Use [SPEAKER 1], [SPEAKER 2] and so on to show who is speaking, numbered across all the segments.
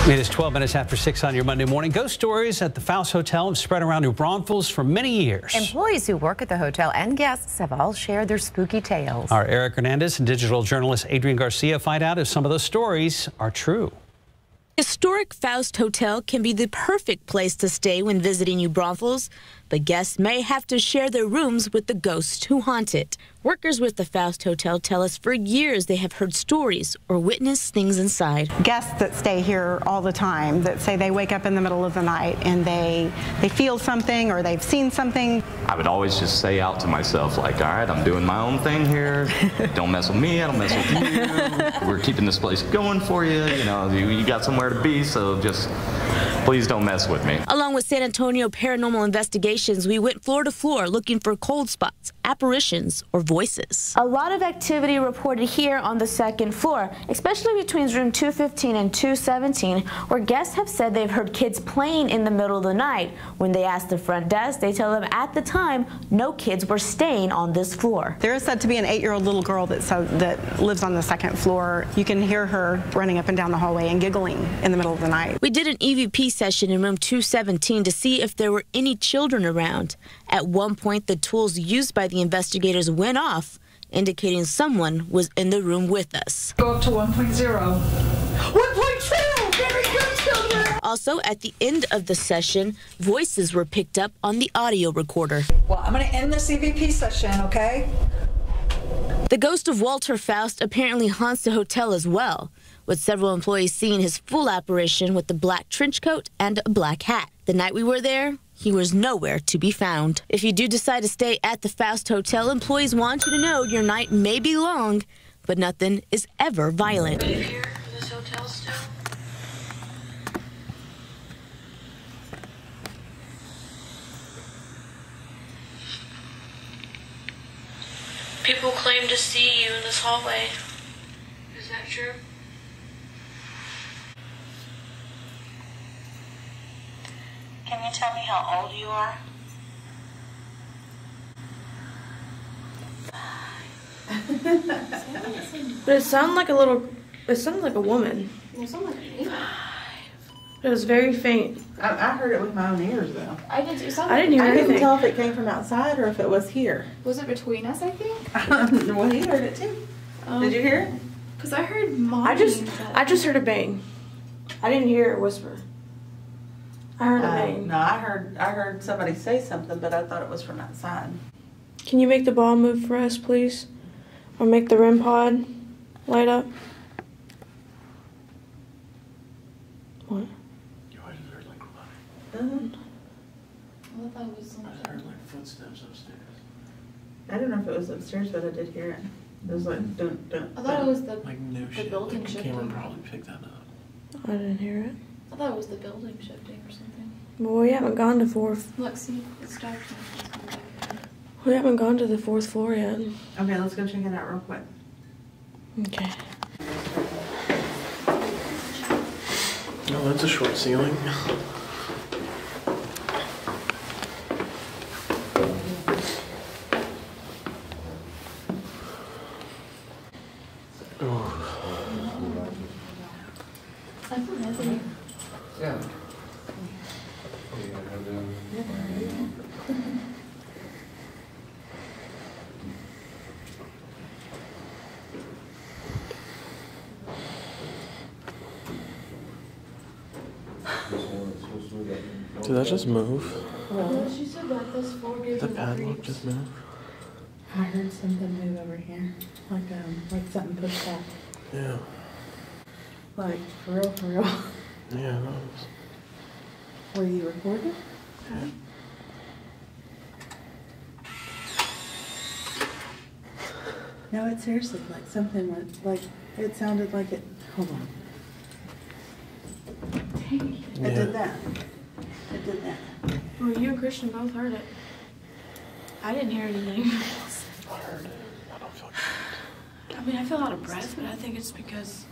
[SPEAKER 1] It is 12 minutes after 6 on your Monday morning. Ghost stories at the Faust Hotel have spread around New Braunfels for many years.
[SPEAKER 2] Employees who work at the hotel and guests have all shared their spooky tales.
[SPEAKER 1] Our Eric Hernandez and digital journalist Adrian Garcia find out if some of those stories are true.
[SPEAKER 3] Historic Faust Hotel can be the perfect place to stay when visiting New Braunfels, but guests may have to share their rooms with the ghosts who haunt it. Workers with the Faust Hotel tell us for years they have heard stories or witnessed things inside.
[SPEAKER 4] Guests that stay here all the time that say they wake up in the middle of the night and they feel something or they've seen something.
[SPEAKER 5] I would always just say out to myself, like, all right, I'm doing my own thing here. Don't mess with me, I don't mess with you. We're keeping this place going for you. You know, you got somewhere to be, so just please don't mess with me.
[SPEAKER 3] Along with San Antonio Paranormal Investigations, we went floor to floor looking for cold spots, apparitions, or voices. A lot of activity reported here on the second floor, especially between room 215 and 217, where guests have said they've heard kids playing in the middle of the night. When they ask the front desk, they tell them at the time no kids were staying on this floor.
[SPEAKER 4] There is said to be an 8-year-old little girl that lives on the second floor. You can hear her running up and down the hallway and giggling in the middle of the night.
[SPEAKER 3] We did an EVP session in room 217 to see if there were any children around. At one point, the tools used by the investigators went off, indicating someone was in the room with us.
[SPEAKER 6] Go up to 1.0. 1.2! Very good, children!
[SPEAKER 3] Also, at the end of the session, voices were picked up on the audio recorder.
[SPEAKER 6] Well, I'm going to end this EVP session, okay?
[SPEAKER 3] The ghost of Walter Faust apparently haunts the hotel as well, with several employees seeing his full apparition with the black trench coat and a black hat. The night we were there, he was nowhere to be found. If you do decide to stay at the Faust Hotel, employees want you to know your night may be long, but nothing is ever violent.
[SPEAKER 7] Are you here for this hotel still? People claim to see you in this hallway. Is that true? Can you tell me how old you are?
[SPEAKER 8] But it sounded like a woman.
[SPEAKER 7] It sounded like me.
[SPEAKER 8] It was very faint.
[SPEAKER 9] I heard it with my own ears, though.
[SPEAKER 7] I did too.
[SPEAKER 8] I didn't hear
[SPEAKER 9] I
[SPEAKER 8] anything.
[SPEAKER 9] couldn't tell if it came from outside or if it was here.
[SPEAKER 7] Was it between us, I think?
[SPEAKER 9] Well, he heard it too. Did you hear it?
[SPEAKER 7] Because I heard Mom.
[SPEAKER 8] I just heard a bang. I didn't hear a whisper. I heard a bang.
[SPEAKER 9] No, I heard somebody say something, but I thought it was from outside.
[SPEAKER 8] Can you make the ball move for us, please? Or make the REM pod light up? What?
[SPEAKER 10] I just heard like running.
[SPEAKER 7] I thought it was
[SPEAKER 10] I heard like footsteps upstairs.
[SPEAKER 9] I don't know if it was upstairs, but I did hear it. It was like dun dun.
[SPEAKER 7] I thought it was the
[SPEAKER 10] No shit.
[SPEAKER 7] building
[SPEAKER 10] Like, the
[SPEAKER 7] shifting.
[SPEAKER 10] camera probably picked that up.
[SPEAKER 8] I didn't hear it.
[SPEAKER 7] I thought it was the building shifting or something.
[SPEAKER 8] But we haven't gone to fourth.
[SPEAKER 7] Look, see, it stopped.
[SPEAKER 8] We haven't gone to the fourth floor yet.
[SPEAKER 9] Okay, let's go check it out real quick.
[SPEAKER 8] Okay.
[SPEAKER 10] Oh, that's a short ceiling.
[SPEAKER 7] Yeah.
[SPEAKER 10] Did that just move?
[SPEAKER 7] No, she said that this floor gives
[SPEAKER 10] The
[SPEAKER 7] her
[SPEAKER 10] padlock
[SPEAKER 7] creeps.
[SPEAKER 10] just moved?
[SPEAKER 9] I heard something move over here, like something pushed back.
[SPEAKER 10] Yeah.
[SPEAKER 9] Like for real, for real.
[SPEAKER 10] Yeah, it was.
[SPEAKER 9] Were you recording?
[SPEAKER 10] Yeah.
[SPEAKER 9] No, it seriously like something went like it sounded like it. Hold on. Dang, it did that. It did that.
[SPEAKER 8] Well, you and Christian both heard it. I didn't hear anything.
[SPEAKER 10] I heard it. I don't feel good.
[SPEAKER 8] I mean, I feel out of breath, but I think it's because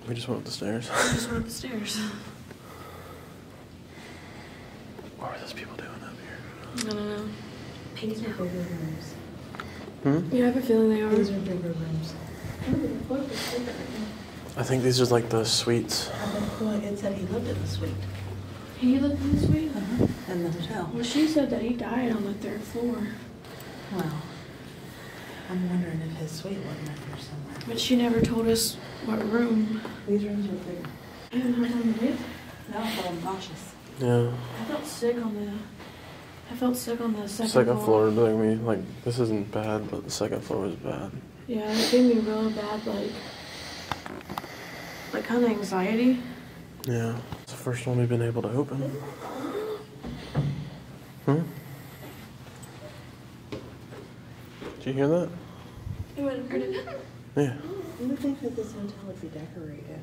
[SPEAKER 10] We just went up the stairs.
[SPEAKER 8] I just went up the stairs.
[SPEAKER 10] What were those people doing up here?
[SPEAKER 8] I don't know.
[SPEAKER 9] These are bigger rooms.
[SPEAKER 10] Hmm?
[SPEAKER 8] You have a feeling they are.
[SPEAKER 9] These are bigger rooms.
[SPEAKER 10] I think these are like the suites.
[SPEAKER 9] I think Well, it said he lived in the suite.
[SPEAKER 8] He lived in the suite?
[SPEAKER 9] In the hotel.
[SPEAKER 8] Well, she said that he died on the 3rd floor.
[SPEAKER 9] Well, I'm wondering if his suite wasn't up there somewhere.
[SPEAKER 8] But she never told us what room.
[SPEAKER 9] These rooms are bigger.
[SPEAKER 8] You didn't have time to leave?
[SPEAKER 9] No, but I'm nauseous.
[SPEAKER 10] Yeah.
[SPEAKER 8] I felt sick on the
[SPEAKER 10] Second floor, like this isn't bad, but the second floor is bad.
[SPEAKER 8] Yeah, it gave me real bad, like kind of anxiety.
[SPEAKER 10] Yeah. It's the first one we've been able to open. Hmm? Did you hear that?
[SPEAKER 8] You would have heard it.
[SPEAKER 10] Yeah.
[SPEAKER 9] You would think that this hotel would be decorated.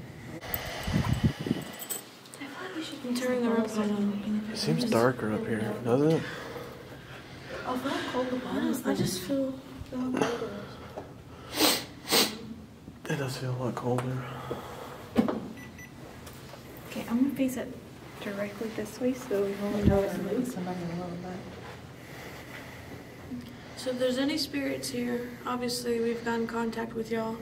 [SPEAKER 8] I'm turning the room on.
[SPEAKER 10] It seems darker up here, doesn't it?
[SPEAKER 8] I feel cold. I just feel colder.
[SPEAKER 10] It does feel a lot colder.
[SPEAKER 11] Okay, I'm gonna face it directly this way so we won't know it's moving.
[SPEAKER 9] Somebody a little bit.
[SPEAKER 8] So if there's any spirits here, obviously we've gotten contact with y'all.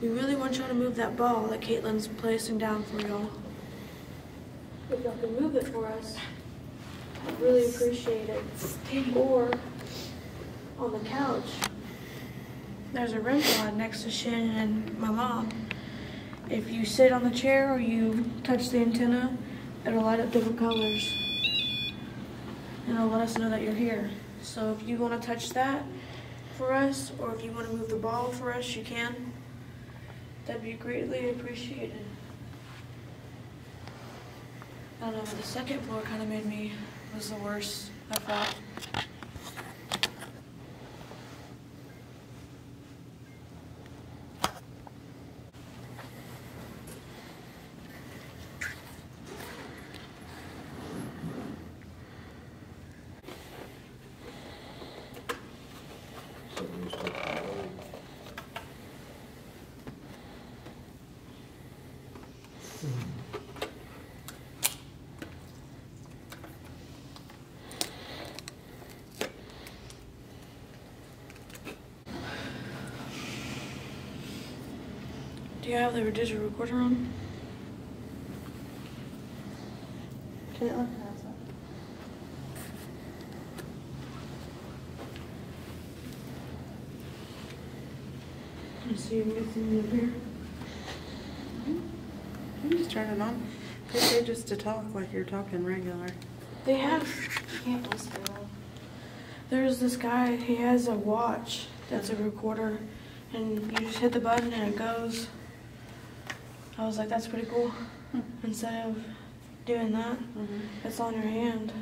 [SPEAKER 8] We really want y'all to move that ball that Caitlin's placing down for y'all. If y'all can move it for us, I'd really appreciate it. Or on the couch, there's a REM pod next to Shannon and my mom. If you sit on the chair or you touch the antenna, it'll light up different colors. And it'll let us know that you're here. So if you want to touch that for us, or if you want to move the ball for us, you can. That'd be greatly appreciated. I don't know, the second floor kind of was the worst, I thought. Do you have the digital recorder on?
[SPEAKER 9] Can it look outside?
[SPEAKER 8] Can you see anything up here?
[SPEAKER 9] You just turn it on. They say just to talk like you're talking regular.
[SPEAKER 8] They have, you can't whisper. There's this guy, he has a watch that's a recorder, and you just hit the button and it goes. I was like, that's pretty cool. Instead of doing that, it's on your hand.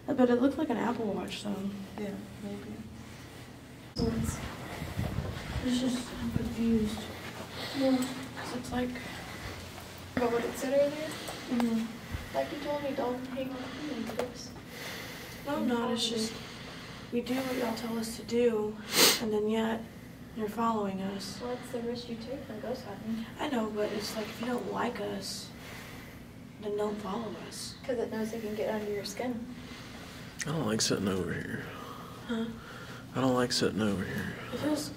[SPEAKER 8] But it looked like an Apple Watch, so.
[SPEAKER 9] Yeah, maybe.
[SPEAKER 8] So it's just, I'm confused. Yeah, because it's like.
[SPEAKER 11] But what it said earlier? Like you told me, don't hang on to this.
[SPEAKER 8] No, I'm not. It's just, we do what y'all tell us to do, and then yet, you're following us.
[SPEAKER 11] Well, it's the risk you take from ghost hunting.
[SPEAKER 8] I know, but it's like if you don't like us, then don't follow us.
[SPEAKER 11] Because it knows it can get under your skin.
[SPEAKER 10] I don't like sitting over here.
[SPEAKER 8] Huh?
[SPEAKER 10] I don't like sitting over here.
[SPEAKER 8] It feels...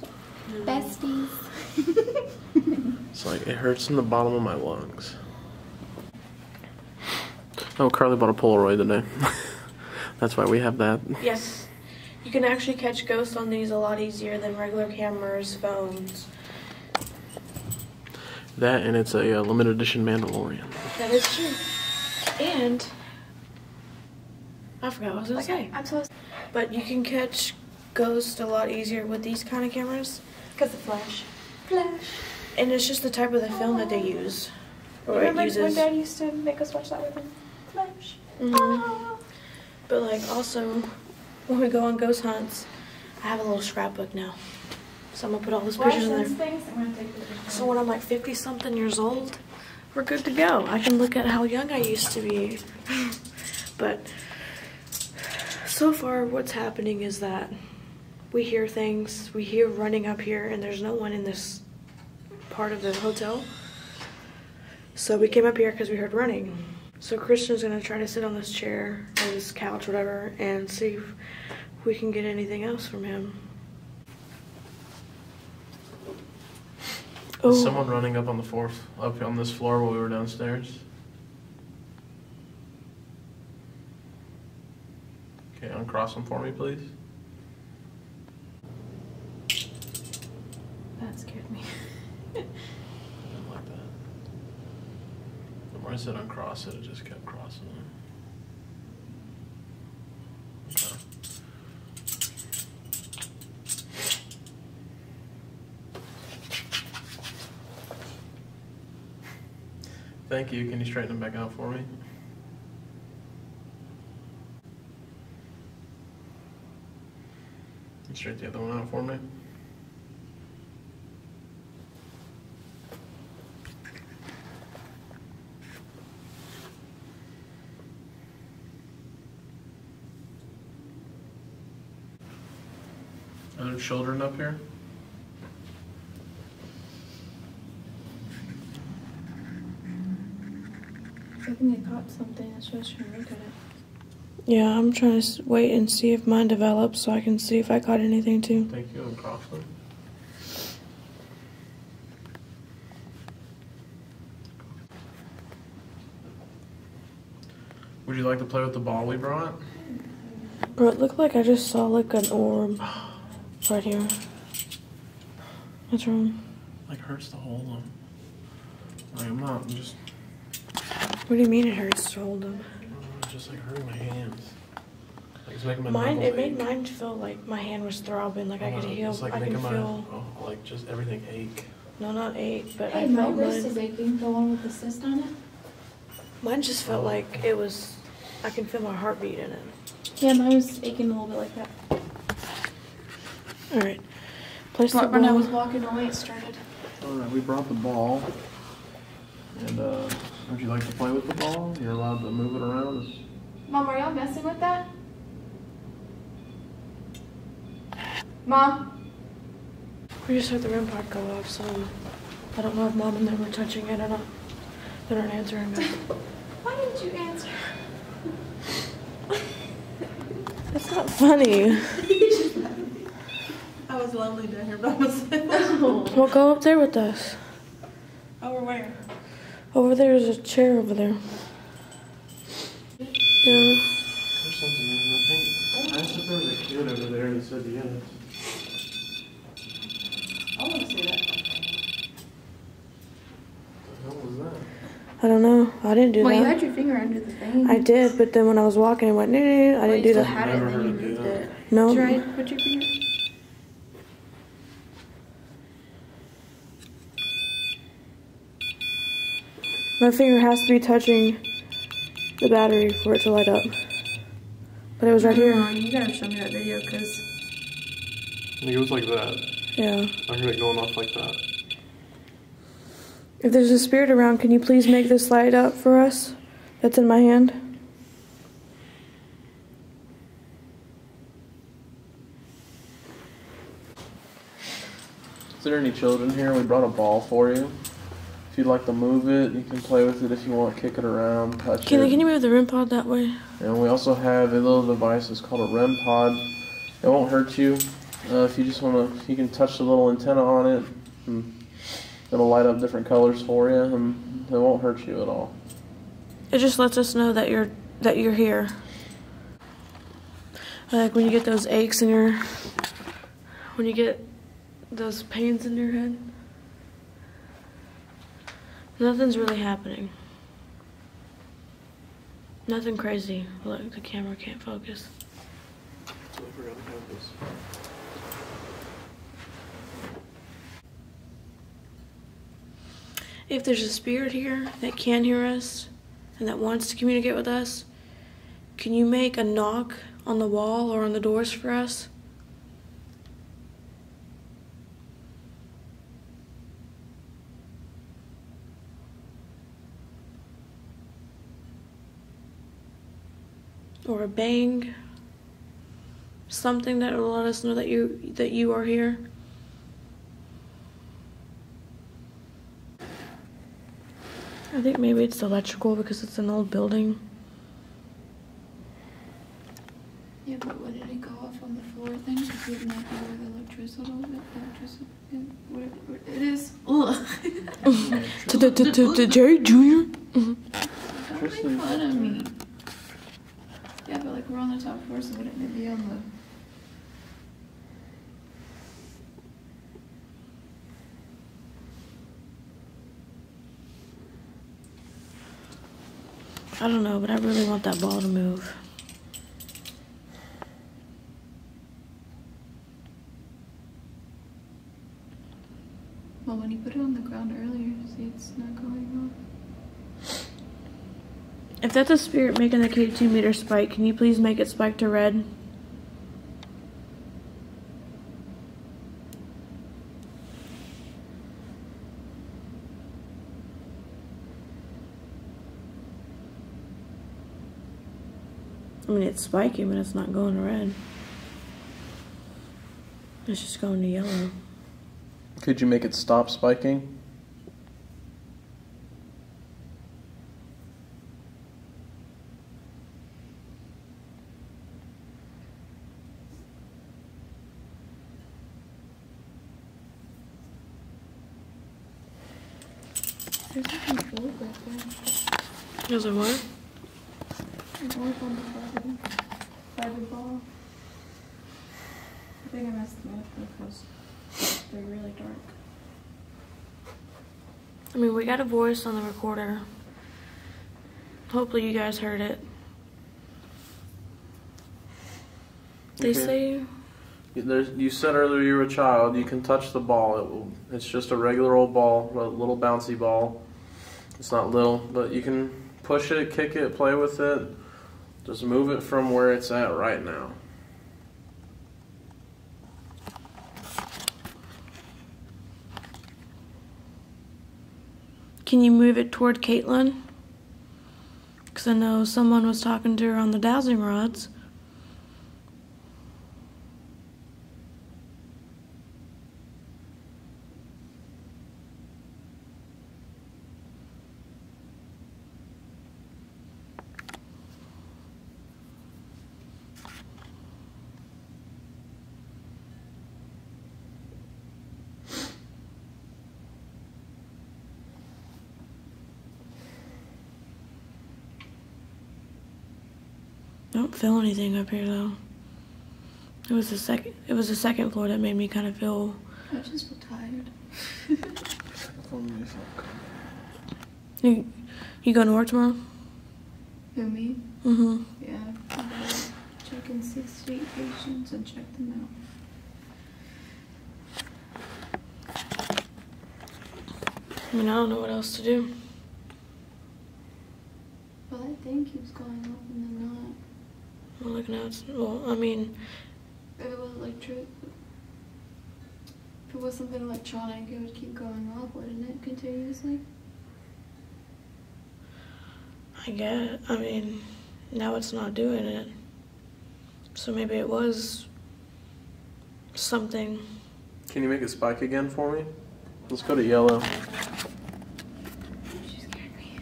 [SPEAKER 11] Besties.
[SPEAKER 10] It's like, it hurts in the bottom of my lungs. Oh, Carly bought a Polaroid today. That's why we have that.
[SPEAKER 8] Yes. You can actually catch ghosts on these a lot easier than regular cameras, phones.
[SPEAKER 10] That, and it's a limited edition Mandalorian.
[SPEAKER 8] That is true. And I forgot what I was going to say.
[SPEAKER 11] I'm supposed.
[SPEAKER 8] But you can catch ghosts a lot easier with these kind of cameras.
[SPEAKER 11] Because of flash. Flash.
[SPEAKER 8] And it's just the type of the film that they use. Or
[SPEAKER 11] Remember
[SPEAKER 8] it uses.
[SPEAKER 11] when Dad used to make us watch that with him? Flash.
[SPEAKER 8] But like also, when we go on ghost hunts, I have a little scrapbook now. So I'm gonna put all those pictures in there.
[SPEAKER 11] Things, I'm gonna take pictures.
[SPEAKER 8] So when I'm like 50-something years old, we're good to go. I can look at how young I used to be. But so far what's happening is that we hear things, we hear running up here, and there's no one in this part of the hotel. So we came up here because we heard running. So Christian's gonna try to sit on this chair or this couch, whatever, and see if we can get anything else from him.
[SPEAKER 10] Is someone running up on this floor while we were downstairs? Okay, uncross them for me, please.
[SPEAKER 11] That scared me.
[SPEAKER 10] I didn't like that. The more I said uncross it, it just kept crossing it. Okay. Thank you. Can you straighten them back out for me? And straighten the other one out for me. Are there children up here?
[SPEAKER 11] I think I caught something. That's why I was trying to look at it.
[SPEAKER 8] Yeah, I'm trying to wait and see if mine develops so I can see if I caught anything too.
[SPEAKER 10] Thank you, and cross them. Would you like to play with the ball we brought?
[SPEAKER 8] Bro, it looked like I just saw like an orb right here. What's wrong?
[SPEAKER 10] Like hurts to hold them. Like I'm not just.
[SPEAKER 8] What do you mean it hurts to hold them?
[SPEAKER 10] It's just like hurting my hands. Like it's making my
[SPEAKER 8] Mine,
[SPEAKER 10] knuckles
[SPEAKER 8] it made
[SPEAKER 10] ache.
[SPEAKER 8] mine feel like my hand was throbbing, like I could heal.
[SPEAKER 10] It's like
[SPEAKER 8] I can
[SPEAKER 10] making
[SPEAKER 8] feel.
[SPEAKER 10] like just everything ache.
[SPEAKER 8] No, not ache, but
[SPEAKER 11] Hey,
[SPEAKER 8] I
[SPEAKER 11] my
[SPEAKER 8] felt
[SPEAKER 11] wrist
[SPEAKER 8] mine.
[SPEAKER 11] is aching. The one with the cyst on it.
[SPEAKER 8] Mine just felt like it was. I can feel my heartbeat in it.
[SPEAKER 11] Yeah, mine was aching a little bit like that.
[SPEAKER 8] All right, place the
[SPEAKER 11] But when I
[SPEAKER 8] ball.
[SPEAKER 11] was walking away, it started.
[SPEAKER 10] All right, we brought the ball. And would you like to play with the ball? You're allowed to move it around.
[SPEAKER 11] Mom, are y'all messing with that? Mom?
[SPEAKER 8] We just heard the REM pod go off, so I don't know if Mom and them were touching it or not. They're not answering me.
[SPEAKER 11] Why didn't you answer?
[SPEAKER 8] That's not funny.
[SPEAKER 9] I was lonely down here by myself.
[SPEAKER 8] Well, go up there with us.
[SPEAKER 9] Over where?
[SPEAKER 8] Over there is a chair over there. Yeah.
[SPEAKER 10] There's something in there. I asked if there was a kid over there that said yes.
[SPEAKER 9] I want to see that.
[SPEAKER 10] What the hell was that?
[SPEAKER 8] I don't know. I didn't do
[SPEAKER 11] Well, you
[SPEAKER 8] that.
[SPEAKER 11] had your finger under the thing.
[SPEAKER 8] I did, but then when I was walking, it went, no, no, no. I didn't do
[SPEAKER 11] You
[SPEAKER 8] that.
[SPEAKER 11] had it and then you moved it.
[SPEAKER 8] No.
[SPEAKER 11] Try to put your finger.
[SPEAKER 8] My finger has to be touching the battery for it to light up. But it was right here.
[SPEAKER 11] You gotta show me that video, because.
[SPEAKER 10] I think it was like that.
[SPEAKER 8] Yeah.
[SPEAKER 10] I heard it going off like that.
[SPEAKER 8] If there's a spirit around, can you please make this light up for us? That's in my hand.
[SPEAKER 10] Is there any children here? We brought a ball for you. If you'd like to move it, you can play with it if you want, kick it around, touch
[SPEAKER 8] Can
[SPEAKER 10] it.
[SPEAKER 8] you move the REM pod that way?
[SPEAKER 10] And we also have a little device, it's called a REM pod. It won't hurt you. If you just want to, you can touch the little antenna on it. And it'll light up different colors for you, and it won't hurt you at all.
[SPEAKER 8] It just lets us know that you're here. Like when you get those aches in your, when you get those pains in your head. Nothing's really happening. Nothing crazy. Look, the camera can't focus.
[SPEAKER 10] So I forgot to have this.
[SPEAKER 8] If there's a spirit here that can hear us and that wants to communicate with us, can you make a knock on the wall or on the doors for us? Or a bang? Something that will let us know that you are here? I think maybe it's electrical because it's an old building.
[SPEAKER 11] Yeah, but what did it go off on the floor thing to keep me happy with electricity. Whatever it is. Ugh.
[SPEAKER 3] To Jerry Jr.
[SPEAKER 11] Don't make fun of me. Yeah, but like we're on the top floor, so wouldn't it be on the...
[SPEAKER 3] I don't know, but I really want that ball to move.
[SPEAKER 11] Well, when you put it on the ground earlier, see, it's not going off.
[SPEAKER 3] If that's a spirit making the K2 meter spike, can you please make it spike to red? I mean, it's spiking, but it's not going to red. It's just going to yellow.
[SPEAKER 10] Could you make it stop spiking?
[SPEAKER 11] There's something gold right there.
[SPEAKER 3] There's a what?
[SPEAKER 11] An orb on the fiber ball. I think I messed them up because they're really dark.
[SPEAKER 3] I mean, we got a voice on the recorder. Hopefully you guys heard it. They say...
[SPEAKER 10] You said earlier you were a child. You can touch the ball. It's just a regular old ball, a little bouncy ball. It's not little, but you can push it, kick it, play with it. Just move it from where it's at right now.
[SPEAKER 3] Can you move it toward Caitlin? Because I know someone was talking to her on the dowsing rods. I don't feel anything up here though. It was the second floor that made me kind of feel.
[SPEAKER 11] I just feel tired.
[SPEAKER 3] You going to work tomorrow?
[SPEAKER 11] Who, me?
[SPEAKER 3] Mm-hmm.
[SPEAKER 11] Yeah, I'm gonna check in 6 to 8 patients and check them out.
[SPEAKER 3] I mean, I don't know what else to do.
[SPEAKER 11] Well, that thing keeps going up and then not.
[SPEAKER 3] Well, look now, well, I mean...
[SPEAKER 11] If it was electric, if it was something electronic, it would keep going off, wouldn't it, continuously?
[SPEAKER 3] I mean, now it's not doing it. So maybe it was something.
[SPEAKER 10] Can you make it spike again for me? Let's go to yellow.
[SPEAKER 11] She scared me.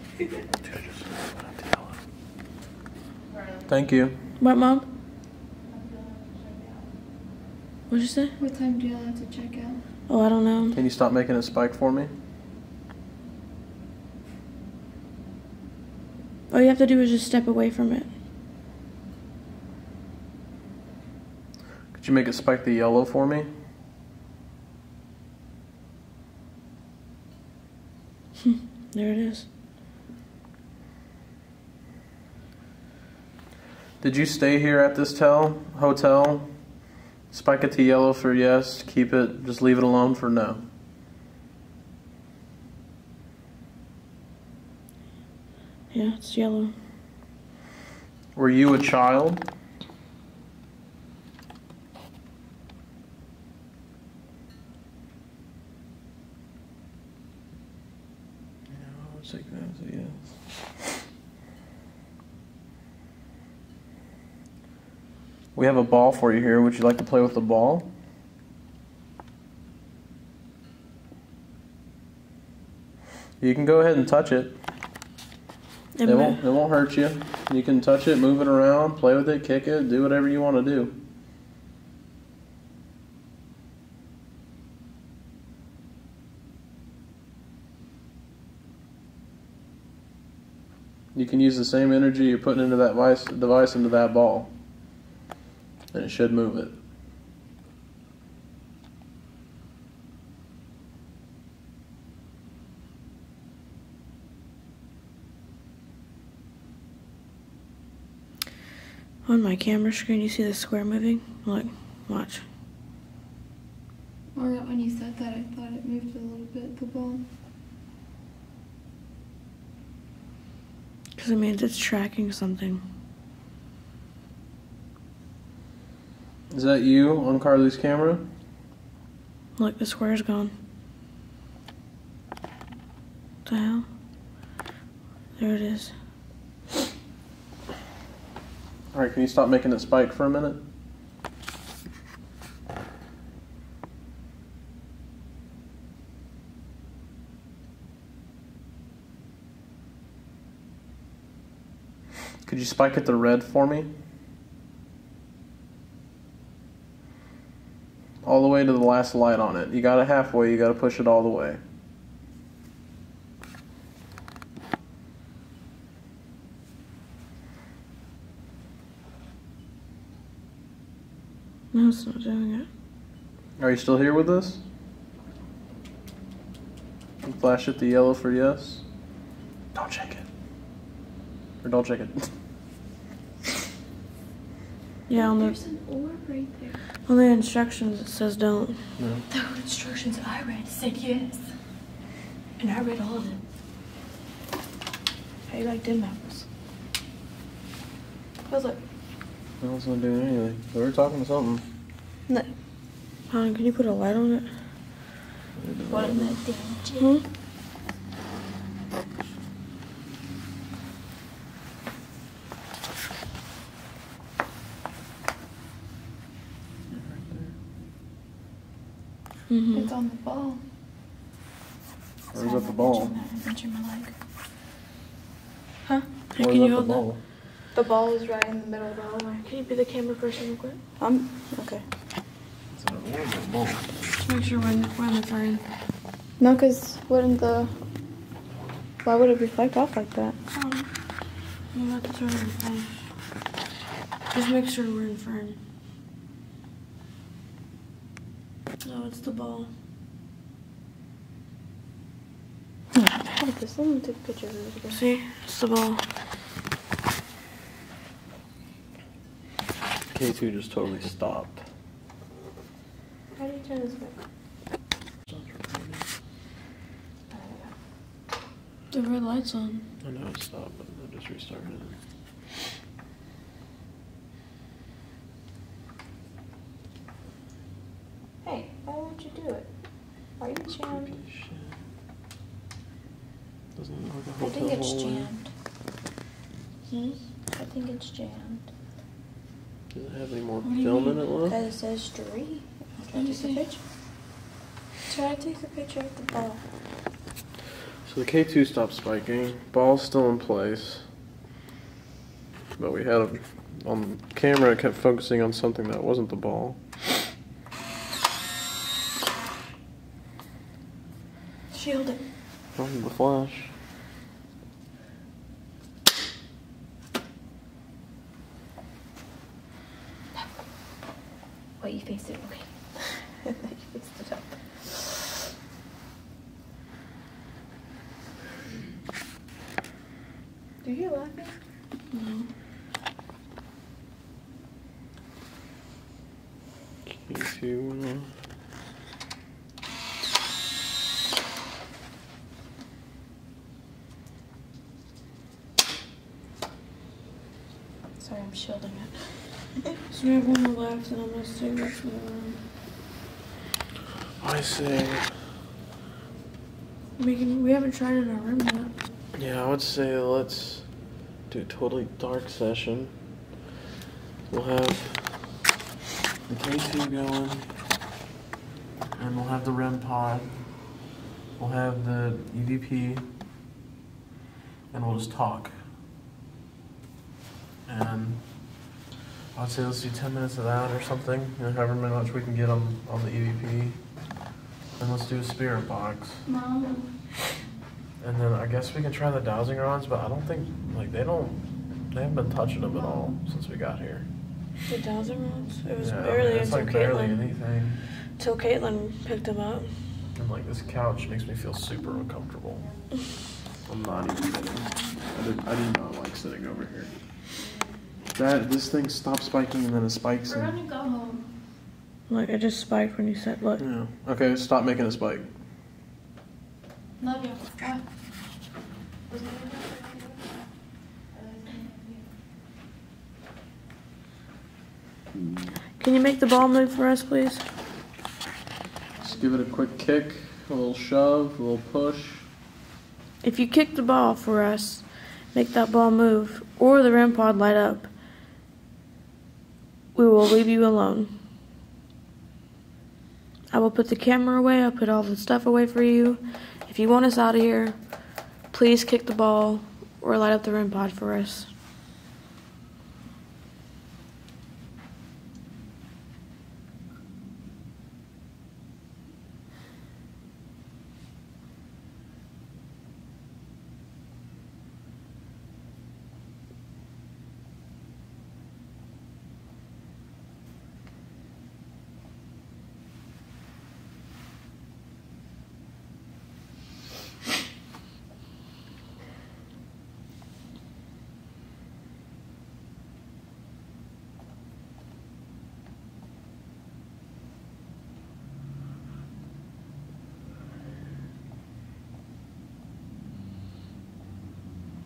[SPEAKER 10] Thank you.
[SPEAKER 3] What, Mom? What'd you say?
[SPEAKER 11] What time do you have to check out?
[SPEAKER 3] Oh, I don't know.
[SPEAKER 10] Can you stop making it spike for me?
[SPEAKER 3] All you have to do is just step away from it.
[SPEAKER 10] Could you make it spike the yellow for me?
[SPEAKER 3] There it is.
[SPEAKER 10] Did you stay here at this hotel? Spike it to yellow for yes, keep it, just leave it alone for no.
[SPEAKER 3] Yeah, it's yellow.
[SPEAKER 10] Were you a child? Yeah, I'll take that as a yes. We have a ball for you here. Would you like to play with the ball? You can go ahead and touch it. It won't hurt you. You can touch it, move it around, play with it, kick it, do whatever you want to do. You can use the same energy you're putting into that device into that ball, and it should move it.
[SPEAKER 8] On my camera screen, you see the square moving? Look, watch.
[SPEAKER 11] Well, when you said that, I thought it moved a little bit, the ball.
[SPEAKER 8] Because it means it's tracking something.
[SPEAKER 10] Is that you on Carly's camera?
[SPEAKER 8] Look, the square's gone. What the hell? There it is.
[SPEAKER 10] Alright, can you stop making it spike for a minute? Could you spike at the red for me? All the way to the last light on it. You got it halfway, you got to push it all the way.
[SPEAKER 8] No, it's not doing it.
[SPEAKER 10] Are you still here with us? Flash it the yellow for yes. Don't shake it. Or don't shake it.
[SPEAKER 8] Yeah, on
[SPEAKER 11] There's an orb right there.
[SPEAKER 8] the instructions it says don't.
[SPEAKER 10] No.
[SPEAKER 12] The instructions I read said yes. And I read all of them.
[SPEAKER 8] How you like dim apples? How's it?
[SPEAKER 10] No, it's not doing anything. We were talking to something.
[SPEAKER 8] No. Hon, can you put a light on it?
[SPEAKER 12] What in that damn gym?
[SPEAKER 11] It's on the ball.
[SPEAKER 10] Where's at the ball?
[SPEAKER 8] Huh? Hey,
[SPEAKER 10] Where's
[SPEAKER 8] can you
[SPEAKER 10] at the
[SPEAKER 8] hold
[SPEAKER 10] ball?
[SPEAKER 8] that?
[SPEAKER 11] The ball is right in the middle of the hallway.
[SPEAKER 8] Can you be the camera person real quick?
[SPEAKER 11] Okay.
[SPEAKER 10] Where's the ball?
[SPEAKER 8] Just make sure we're in the frame.
[SPEAKER 11] No, because wouldn't the... Why would it reflect off like that?
[SPEAKER 8] I'm about to turn it in frame. Just make sure we're in frame. No, it's the ball.
[SPEAKER 11] Hold this. Let me take a picture of it again.
[SPEAKER 8] See? It's the ball.
[SPEAKER 10] K2 just totally stopped.
[SPEAKER 11] How do you turn this back?
[SPEAKER 8] The red light's on.
[SPEAKER 10] I know it stopped, but I just restarted it.
[SPEAKER 11] Hey, why won't you do it? Are you jammed?
[SPEAKER 10] Doesn't look like a
[SPEAKER 11] I
[SPEAKER 10] hotel
[SPEAKER 11] think it's
[SPEAKER 10] hallway.
[SPEAKER 11] jammed. I think it's jammed.
[SPEAKER 10] Does it have any more
[SPEAKER 8] What do you
[SPEAKER 10] film in
[SPEAKER 8] mean?
[SPEAKER 10] it left?
[SPEAKER 11] Because it says Dree. Try to take a picture. Try to take a picture of the ball.
[SPEAKER 10] So the K2 stopped spiking. Ball's still in place. But we had a, on camera, it kept focusing on something that wasn't the ball.
[SPEAKER 8] Shield it.
[SPEAKER 10] From the flash.
[SPEAKER 11] Wait, you faced it. Okay. You faced it up. Do you hear laughing?
[SPEAKER 8] No.
[SPEAKER 10] K2.
[SPEAKER 11] Sorry, I'm shielding it.
[SPEAKER 8] So we have one more left, and I'm gonna stay with for the room.
[SPEAKER 10] I say,
[SPEAKER 8] We haven't tried it in our room yet.
[SPEAKER 10] yeah, I would say let's do a totally dark session. We'll have the K2 going, and we'll have the REM pod. We'll have the EVP, and we'll just talk. And I'd say let's do 10 minutes of that or something, you know, however much we can get on the EVP. And let's do a spirit box.
[SPEAKER 11] Mom.
[SPEAKER 10] And then I guess we can try the dowsing rods, but I don't think, like, they haven't been touching them at all since we got here.
[SPEAKER 8] The dowsing rods? It was
[SPEAKER 10] Yeah,
[SPEAKER 8] barely
[SPEAKER 10] it's
[SPEAKER 8] until
[SPEAKER 10] like barely
[SPEAKER 8] Caitlin.
[SPEAKER 10] anything.
[SPEAKER 8] Till Caitlin picked them up.
[SPEAKER 10] And like this couch makes me feel super uncomfortable. I'm not even kidding. I do not like sitting over here. This thing stops spiking and then it spikes.
[SPEAKER 11] We're gonna go home.
[SPEAKER 8] Like, it just spiked when you said, look.
[SPEAKER 10] Yeah. Okay, stop making it spike.
[SPEAKER 11] Love you. Bye.
[SPEAKER 8] Can you make the ball move for us, please?
[SPEAKER 10] Just give it a quick kick, a little shove, a little push.
[SPEAKER 8] If you kick the ball for us, make that ball move, or the REM pod light up, we will leave you alone. I will put the camera away, I'll put all the stuff away for you. If you want us out of here, please kick the ball or light up the REM pod for us.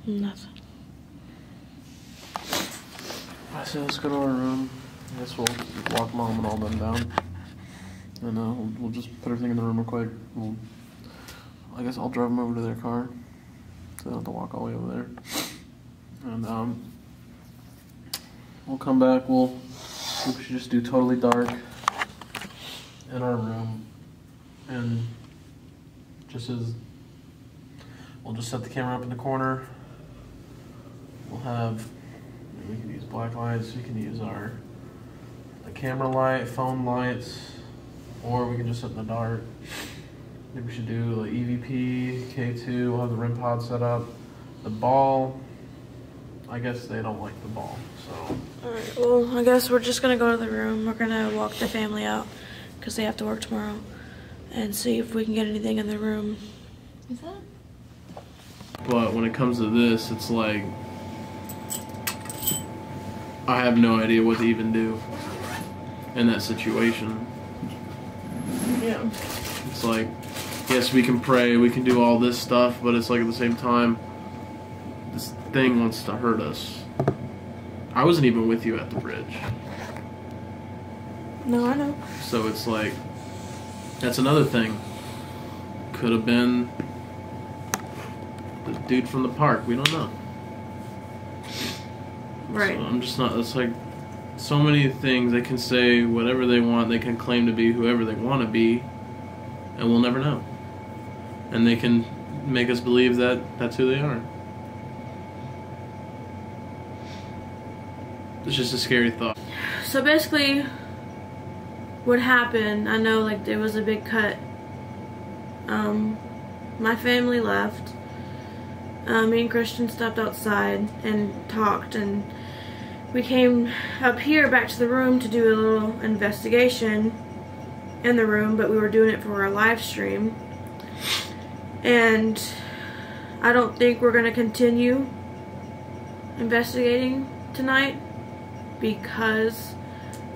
[SPEAKER 8] Nothing.
[SPEAKER 10] I said let's go to our room. I guess we'll walk Mom and all them down. And we'll just put everything in the room real quick. I guess I'll drive them over to their car. So they don't have to walk all the way over there. And we'll come back. We should just do totally dark in our room. And we'll just set the camera up in the corner. We'll have, we can use black lights, we can use the camera light, phone lights, or we can just sit in the dark. Maybe we should do like EVP, K2, we'll have the REM pod set up. The ball, I guess they don't like the ball, so.
[SPEAKER 8] Alright, well, I guess we're just gonna go to the room. We're gonna walk the family out, because they have to work tomorrow, and see if we can get anything in the room.
[SPEAKER 11] Is that?
[SPEAKER 10] But when it comes to this, it's like, I have no idea what to even do in that situation.
[SPEAKER 8] Yeah.
[SPEAKER 10] It's like, yes, we can pray, we can do all this stuff, but it's like at the same time, this thing wants to hurt us. I wasn't even with you at the bridge.
[SPEAKER 8] No, I know.
[SPEAKER 10] So it's like, that's another thing. Could have been the dude from the park, we don't know.
[SPEAKER 8] Right.
[SPEAKER 10] So I'm just not, it's like, so many things, they can say whatever they want, they can claim to be whoever they want to be, and we'll never know. And they can make us believe that that's who they are. It's just a scary thought.
[SPEAKER 8] So basically, what happened, I know like there was a big cut. My family left. Me and Christian stepped outside and talked, and we came up here back to the room to do a little investigation in the room, but we were doing it for our live stream. And I don't think we're going to continue investigating tonight because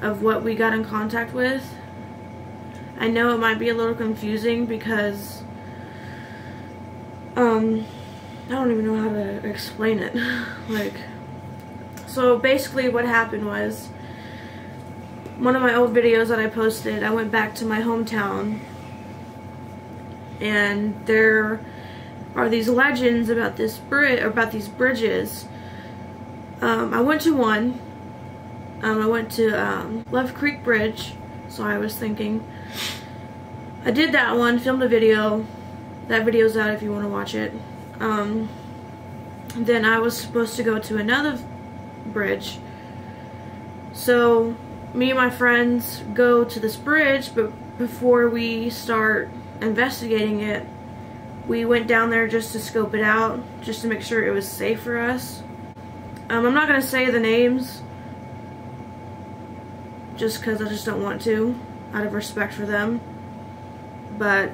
[SPEAKER 8] of what we got in contact with. I know it might be a little confusing because I don't even know how to explain it. So basically what happened was, one of my old videos that I posted, I went back to my hometown, and there are these legends about this these bridges. I went to one. I went to Love Creek Bridge, so I was thinking. I did that one, filmed a video. That video's out if you want to watch it. Then I was supposed to go to another bridge. So me and my friends go to this bridge, but before we start investigating it, We went down there just to scope it out, just to make sure it was safe for us. I'm not going to say the names, just because I just don't want to, out of respect for them. But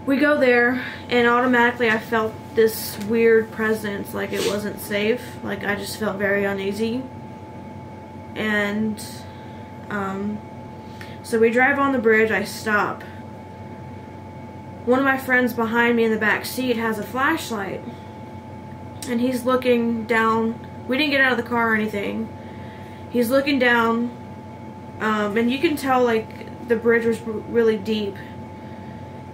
[SPEAKER 8] we go there, and automatically I felt this weird presence, like it wasn't safe. Like I just felt very uneasy. And so we drive on the bridge, I stop. One of my friends behind me in the back seat has a flashlight, and he's looking down. We didn't get out of the car or anything. He's looking down, and you can tell like the bridge was really deep.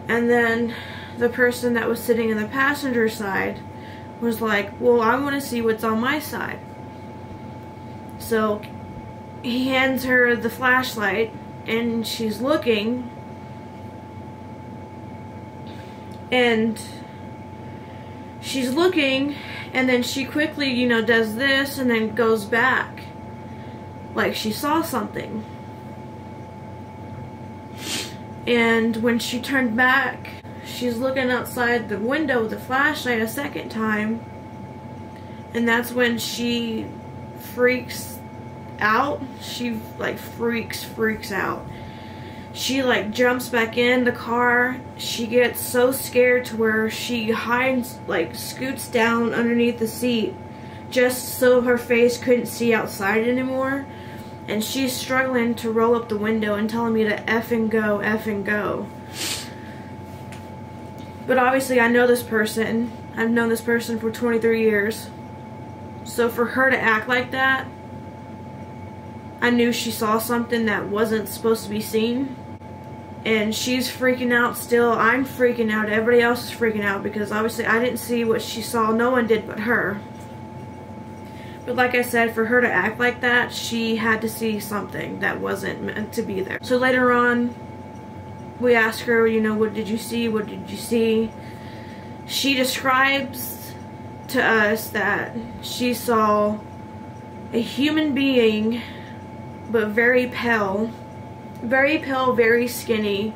[SPEAKER 8] And then the person that was sitting in the passenger side was like, well, I want to see what's on my side. So he hands her the flashlight, and she's looking, and she's looking, and then she quickly, you know, does this and then goes back like she saw something. And when she turned back, she's looking outside the window with the flashlight a second time, and that's when she freaks out. She like freaks out. She like jumps back in the car. She gets so scared to where she hides, like scoots down underneath the seat just so her face couldn't see outside anymore. And she's struggling to roll up the window and telling me to effing go. But obviously I know this person. I've known this person for 23 years. So for her to act like that, I knew she saw something that wasn't supposed to be seen. And she's freaking out still. I'm freaking out. Everybody else is freaking out because obviously I didn't see what she saw. No one did but her. But like I said, for her to act like that, she had to see something that wasn't meant to be there. So later on, we asked her, you know, what did you see? What did you see? She describes to us that she saw a human being, but very pale, very skinny,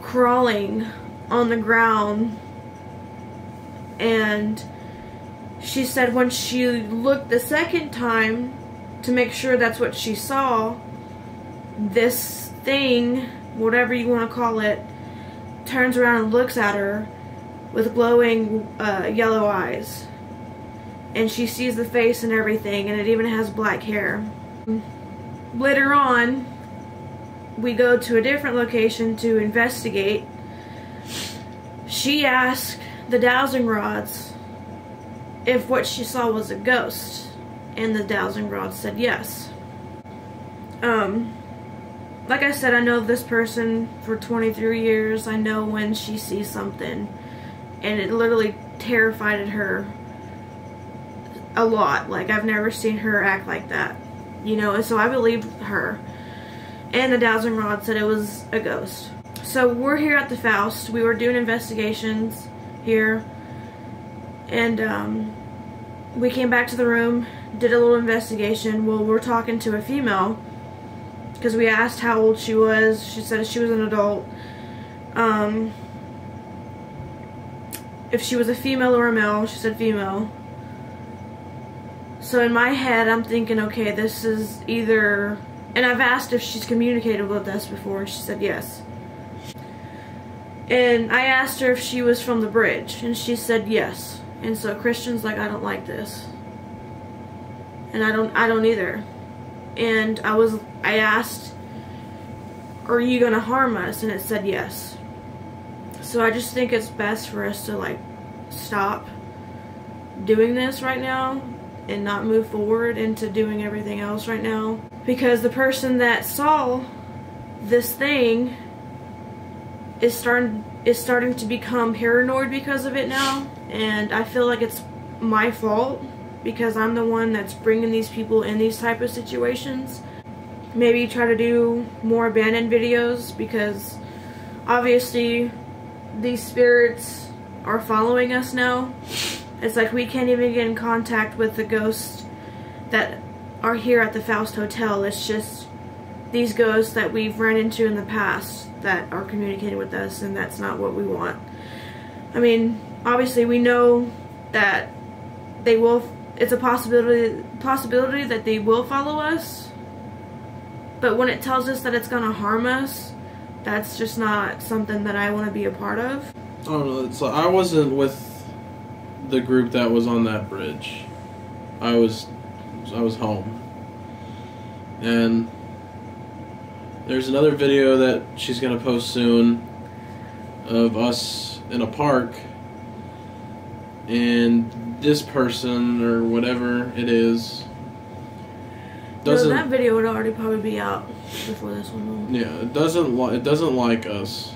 [SPEAKER 8] crawling on the ground. And she said when she looked the second time to make sure that's what she saw, this thing, whatever you want to call it, turns around and looks at her with glowing yellow eyes. And she sees the face and everything, and it even has black hair. Later on, we go to a different location to investigate. She asked the dowsing rods if what she saw was a ghost, and the dowsing rod said yes. Like I said, I know this person for 23 years. I know when she sees something, and it literally terrified her a lot. Like, I've never seen her act like that, you know, and so I believed her. And the dowsing rod said it was a ghost. So we're here at the Faust. We were doing investigations here, and we came back to the room, did a little investigation. Well, we're talking to a female because we asked how old she was. She said she was an adult. If she was a female or a male, she said female. So in my head, I'm thinking, okay, this is either, and I've asked if she's communicated with us before, and she said yes. And I asked her if she was from the bridge, and she said yes. And so Christian's like, I don't like this. And I don't either. And I asked, are you gonna harm us? And it said yes. So I just think it's best for us to like stop doing this right now and not move forward into doing everything else right now. Because the person that saw this thing is starting to become paranoid because of it now. And I feel like it's my fault because I'm the one that's bringing these people in these type of situations. Maybe try to do more abandoned videos because obviously these spirits are following us now. It's like we can't even get in contact with the ghosts that are here at the Faust Hotel. It's just these ghosts that we've run into in the past that are communicating with us, and that's not what we want. I mean, obviously we know that they will, it's a possibility that they will follow us, but when it tells us that it's going to harm us, that's just not something that I want to be a part of.
[SPEAKER 10] I don't know, it's like, I wasn't with the group that was on that bridge. I was home. And there's another video that she's going to post soon of us in a park, and this person, or whatever it is, doesn't...
[SPEAKER 8] No, that video would already probably be out before this one.
[SPEAKER 10] Yeah, it doesn't like us.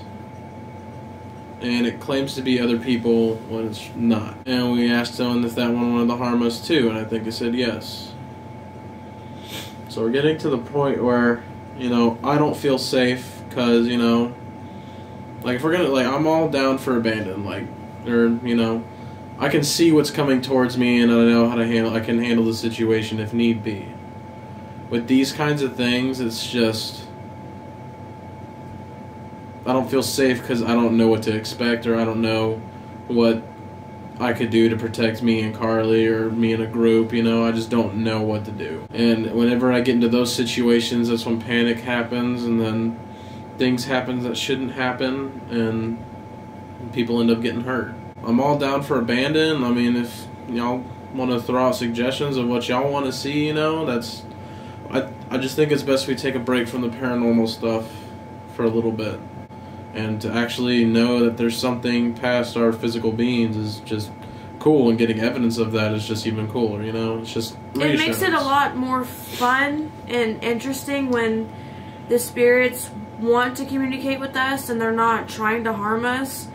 [SPEAKER 10] And it claims to be other people when it's not. And we asked them if that one wanted to harm us too, and I think it said yes. So we're getting to the point where, you know, I don't feel safe, because, you know, like, if we're gonna, like, I'm all down for abandon, like, or, you know, I can see what's coming towards me, and I know how to handle, I can handle the situation if need be. With these kinds of things, it's just, I don't feel safe because I don't know what to expect, or I don't know what I could do to protect me and Carly, or me and a group, you know, I just don't know what to do. And whenever I get into those situations, that's when panic happens, and then things happen that shouldn't happen, and people end up getting hurt. I'm all down for abandon. I mean, if y'all want to throw out suggestions of what y'all want to see, you know, that's, I just think it's best we take a break from the paranormal stuff for a little bit. And to actually know that there's something past our physical beings is just cool, and getting evidence of that is just even cooler, you know? It's just reassurance.
[SPEAKER 8] It makes it a lot more fun and interesting when the spirits want to communicate with us and they're not trying to harm us.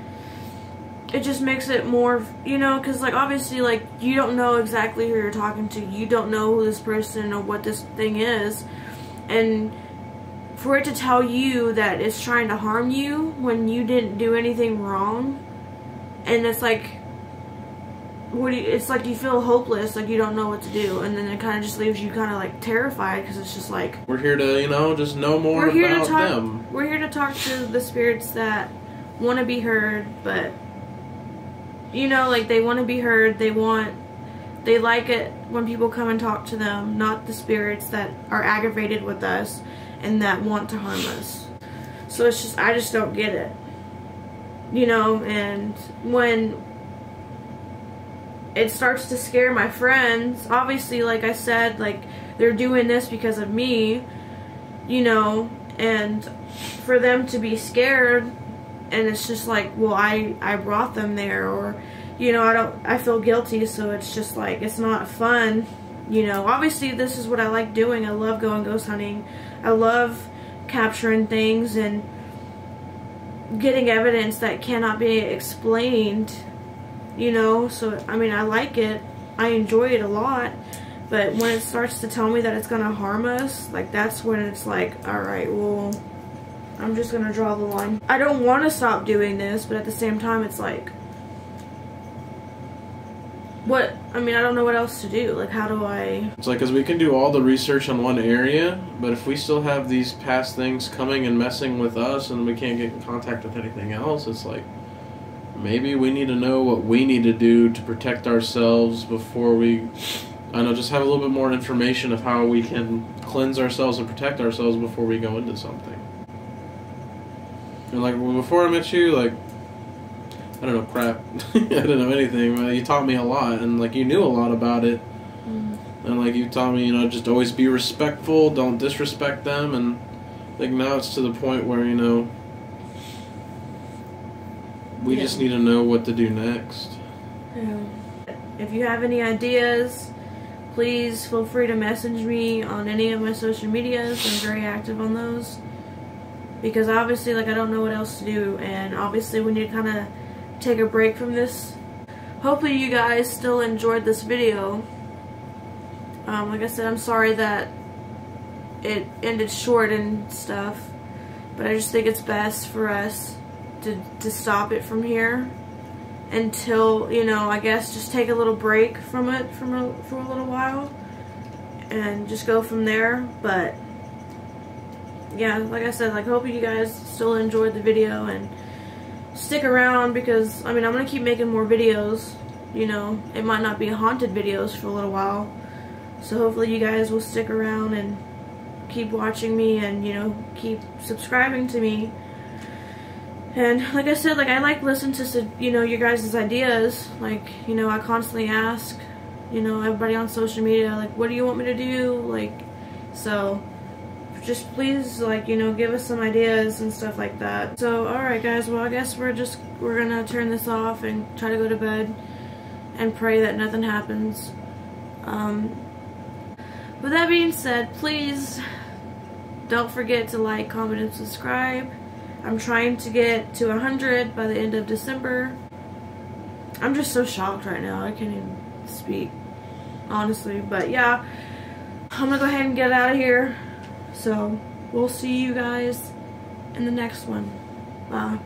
[SPEAKER 8] It just makes it more, you know, because, like, obviously, like, you don't know exactly who you're talking to. You don't know who this person or what this thing is. And for it to tell you that it's trying to harm you when you didn't do anything wrong, and it's like, it's like you feel hopeless, like you don't know what to do, and then it kind of just leaves you kind of like terrified, because it's just like,
[SPEAKER 10] we're here to, you know, just know more about them.
[SPEAKER 8] We're here to talk to the spirits that want to be heard, but, you know, like, they want to be heard, they like it when people come and talk to them, not the spirits that are aggravated with us and that want to harm us. So it's just, I just don't get it, you know. And when it starts to scare my friends, obviously, like I said, like, they're doing this because of me, you know, and for them to be scared, and it's just like, well, I brought them there, or, you know, I feel guilty, so it's just like, it's not fun, you know. Obviously, this is what I like doing. I love going ghost hunting. I love capturing things and getting evidence that cannot be explained, you know. So, I mean, I like it. I enjoy it a lot. But when it starts to tell me that it's going to harm us, like, that's when it's like, alright, well, I'm just going to draw the line. I don't want to stop doing this, but at the same time, it's like, what, I mean, I don't know what else to do. Like, how do I...
[SPEAKER 10] It's like, because we can do all the research on one area, but if we still have these past things coming and messing with us, and we can't get in contact with anything else, it's like, maybe we need to know what we need to do to protect ourselves before we, I don't know, just have a little bit more information of how we can cleanse ourselves and protect ourselves before we go into something. And like, before I met you, like, I don't know crap. I didn't know anything, but you taught me a lot, and like, you knew a lot about it. And like, you taught me, you know, just always be respectful, don't disrespect them, and like, now it's to the point where, you know, we just need to know what to do next.
[SPEAKER 8] Yeah. If you have any ideas, please feel free to message me on any of my social medias. I'm very active on those, because obviously, like, I don't know what else to do, and obviously we need to kind of take a break from this. Hopefully you guys still enjoyed this video. Like I said, I'm sorry that it ended short and stuff, but I just think it's best for us to stop it from here until, you know, I guess just take a little break from it for a little while and just go from there. But yeah, like I said, like, hope you guys still enjoyed the video and stick around, because I mean, I'm gonna keep making more videos. You know, it might not be haunted videos for a little while, so hopefully you guys will stick around and keep watching me, and, you know, keep subscribing to me. And like I said, like, I like listen to, you know, your guys' ideas. Like, you know, I constantly ask, you know, everybody on social media, like, what do you want me to do? Like, so just please, like, you know, give us some ideas and stuff like that. So, alright guys, well, I guess we're gonna turn this off and try to go to bed and pray that nothing happens. With that being said, please don't forget to like, comment, and subscribe. I'm trying to get to 100 by the end of December. I'm just so shocked right now. I can't even speak, honestly. But yeah, I'm gonna go ahead and get out of here. So we'll see you guys in the next one. Bye.